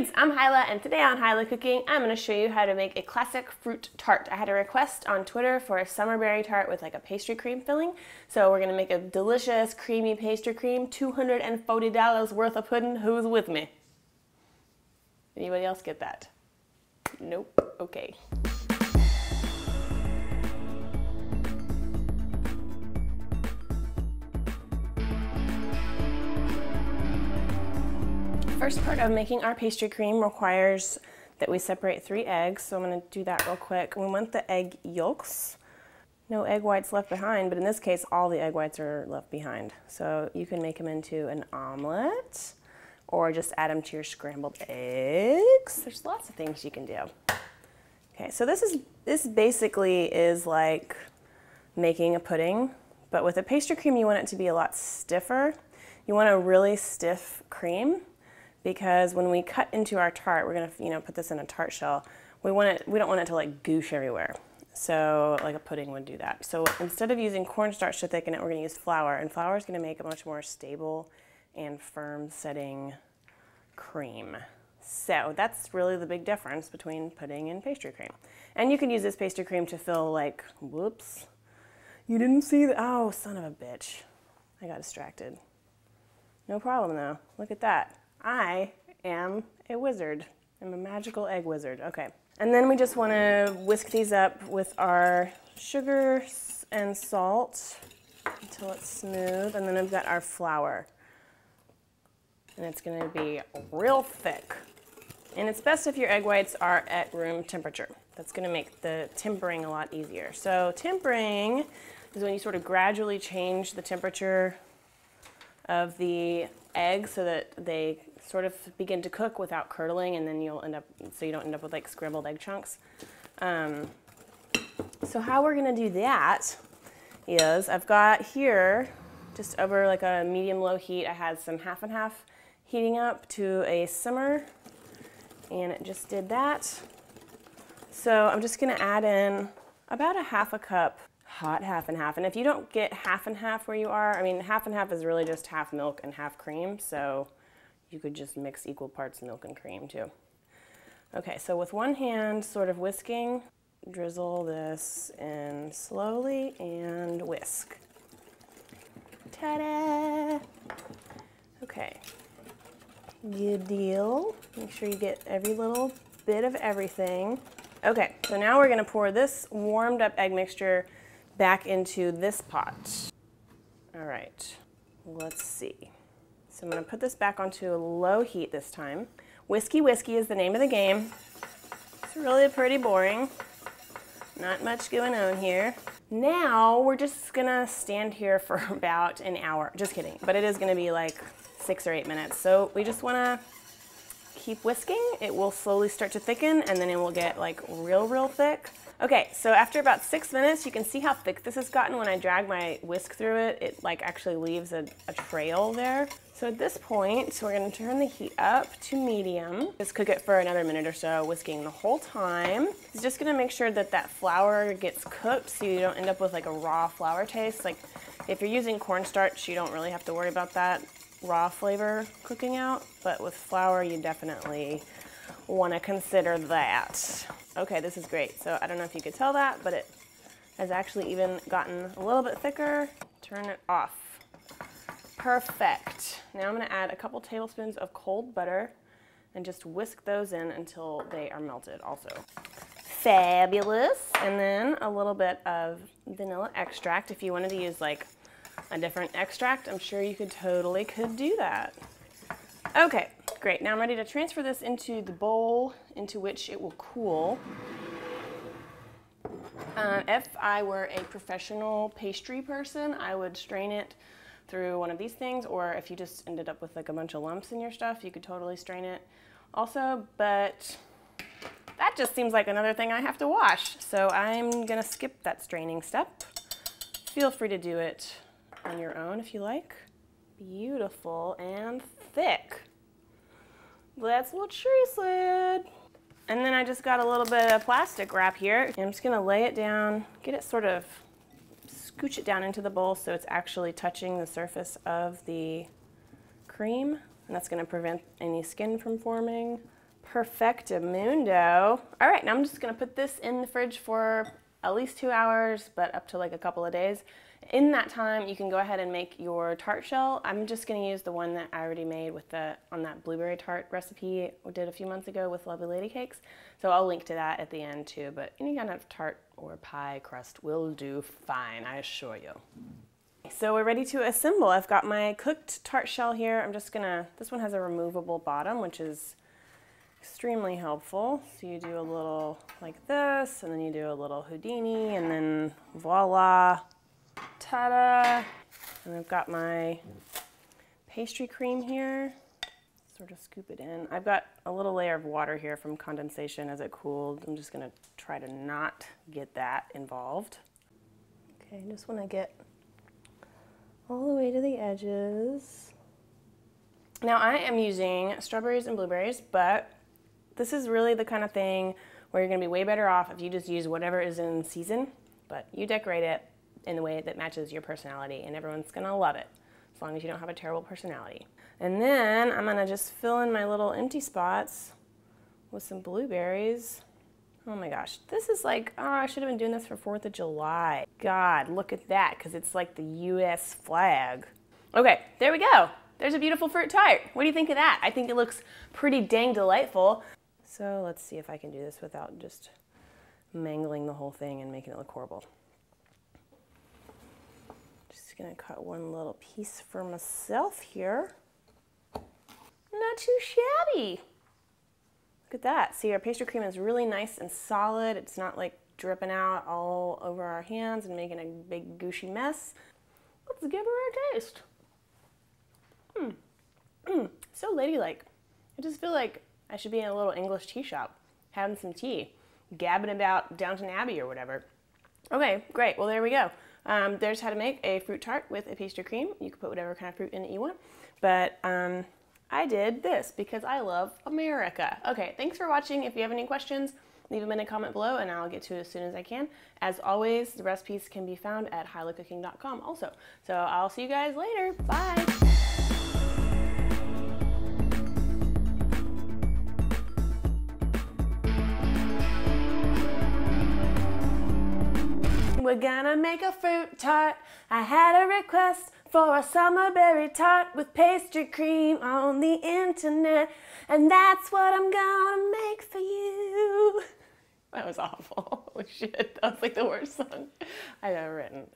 kids, I'm Hilah, and today on Hilah Cooking, I'm going to show you how to make a classic fruit tart. I had a request on Twitter for a summer berry tart with like a pastry cream filling, so we're going to make a delicious creamy pastry cream, $240 worth of pudding. Who's with me? Anybody else get that? Nope. Okay. First part of making our pastry cream requires that we separate 3 eggs, so I'm going to do that real quick. We want the egg yolks. No egg whites left behind, but in this case all the egg whites are left behind. So you can make them into an omelet or just add them to your scrambled eggs. There's lots of things you can do. Okay, so this basically is like making a pudding, but with a pastry cream you want it to be a lot stiffer. You want a really stiff cream, because when we cut into our tart, we're gonna, put this in a tart shell. We don't want it to like goosh everywhere. So like a pudding would do that. So instead of using cornstarch to thicken it, we're gonna use flour, and flour is gonna make a much more stable and firm setting cream. So that's really the big difference between pudding and pastry cream. And you can use this pastry cream to fill like, whoops, you didn't see the, oh, son of a bitch. I got distracted. No problem though, look at that. I am a wizard. I'm a magical egg wizard. Okay. And then we just want to whisk these up with our sugar and salt until it's smooth. And then I've got our flour. And it's going to be real thick. And it's best if your egg whites are at room temperature. That's going to make the tempering a lot easier. So tempering is when you sort of gradually change the temperature of the eggs so that they sort of begin to cook without curdling, and then you'll end up, so you don't end up with like scrambled egg chunks. So how we're gonna do that is, I've got here, just over like a medium-low heat, I had some half and half heating up to a simmer, and it just did that. So I'm just gonna add in about a half a cup hot half and half. And if you don't get half and half where you are, I mean, half and half is really just half milk and half cream, so you could just mix equal parts milk and cream too. Okay, so with one hand sort of whisking, drizzle this in slowly and whisk. Ta-da! Okay, good deal. Make sure you get every little bit of everything. Okay, so now we're gonna pour this warmed up egg mixture back into this pot. All right, let's see. So I'm gonna put this back onto a low heat this time. Whiskey whiskey is the name of the game. It's really pretty boring. Not much going on here. Now we're just gonna stand here for about an hour. Just kidding, but it is gonna be like 6 or 8 minutes. So we just wanna keep whisking. It will slowly start to thicken, and then it will get like real thick. Okay, so after about 6 minutes, you can see how thick this has gotten. When I drag my whisk through it, it like actually leaves a trail there. So at this point, we're gonna turn the heat up to medium. Just cook it for another minute or so, whisking the whole time. It's just gonna make sure that that flour gets cooked so you don't end up with like a raw flour taste. Like if you're using cornstarch, you don't really have to worry about that raw flavor cooking out, but with flour, you definitely want to consider that. Okay, this is great. So I don't know if you could tell that, but it has actually even gotten a little bit thicker. Turn it off. Perfect. Now I'm going to add a couple tablespoons of cold butter and just whisk those in until they are melted also. Fabulous. And then a little bit of vanilla extract. If you wanted to use like a different extract, I'm sure you could do that. Okay, great. Now I'm ready to transfer this into the bowl into which it will cool. If I were a professional pastry person, I would strain it through one of these things, or if you just ended up with like a bunch of lumps in your stuff, you could totally strain it also, but that just seems like another thing I have to wash. So I'm gonna skip that straining step. Feel free to do it on your own if you like. Beautiful and thick. That's what she said. And then I just got a little bit of plastic wrap here. And I'm just gonna lay it down, get it sort of, scooch it down into the bowl so it's actually touching the surface of the cream. And that's gonna prevent any skin from forming. Perfectamundo. All right, now I'm just gonna put this in the fridge for at least 2 hours, but up to like a couple of days. In that time, you can go ahead and make your tart shell. I'm just gonna use the one that I already made with on that blueberry tart recipe we did a few months ago with Lovely Lady Cakes. So I'll link to that at the end too, but any kind of tart or pie crust will do fine, I assure you. So we're ready to assemble. I've got my cooked tart shell here. I'm just gonna, this one has a removable bottom, which is extremely helpful. So you do a little like this, and then you do a little Houdini, and then voila. Ta-da! And I've got my pastry cream here. Sort of scoop it in. I've got a little layer of water here from condensation as it cooled. I'm just gonna try to not get that involved. Okay, just want to get all the way to the edges. Now I am using strawberries and blueberries, but this is really the kind of thing where you're gonna be way better off if you just use whatever is in season, but you decorate it in the way that matches your personality, and everyone's gonna love it, as long as you don't have a terrible personality. And then I'm gonna just fill in my little empty spots with some blueberries. Oh my gosh, this is like, oh, I should have been doing this for 4th of July. God, look at that, because it's like the US flag. Okay, there we go. There's a beautiful fruit tart. What do you think of that? I think it looks pretty dang delightful. So let's see if I can do this without just mangling the whole thing and making it look horrible. Just gonna cut one little piece for myself here. Not too shabby. Look at that. See, our pastry cream is really nice and solid. It's not like dripping out all over our hands and making a big gooshy mess. Let's give her a taste. So ladylike. I just feel like I should be in a little English tea shop having some tea, gabbing about Downton Abbey or whatever. Okay, great. Well, there we go. There's how to make a fruit tart with a pastry cream. You can put whatever kind of fruit in it you want. But I did this because I love America. Okay, thanks for watching. If you have any questions, leave them in a comment below and I'll get to it as soon as I can. As always, the recipes can be found at hilahlcooking.com also. So I'll see you guys later. Bye. We're gonna make a fruit tart. I had a request for a summer berry tart with pastry cream on the internet, and that's what I'm gonna make for you. That was awful. Holy shit, that was like the worst song I've ever written.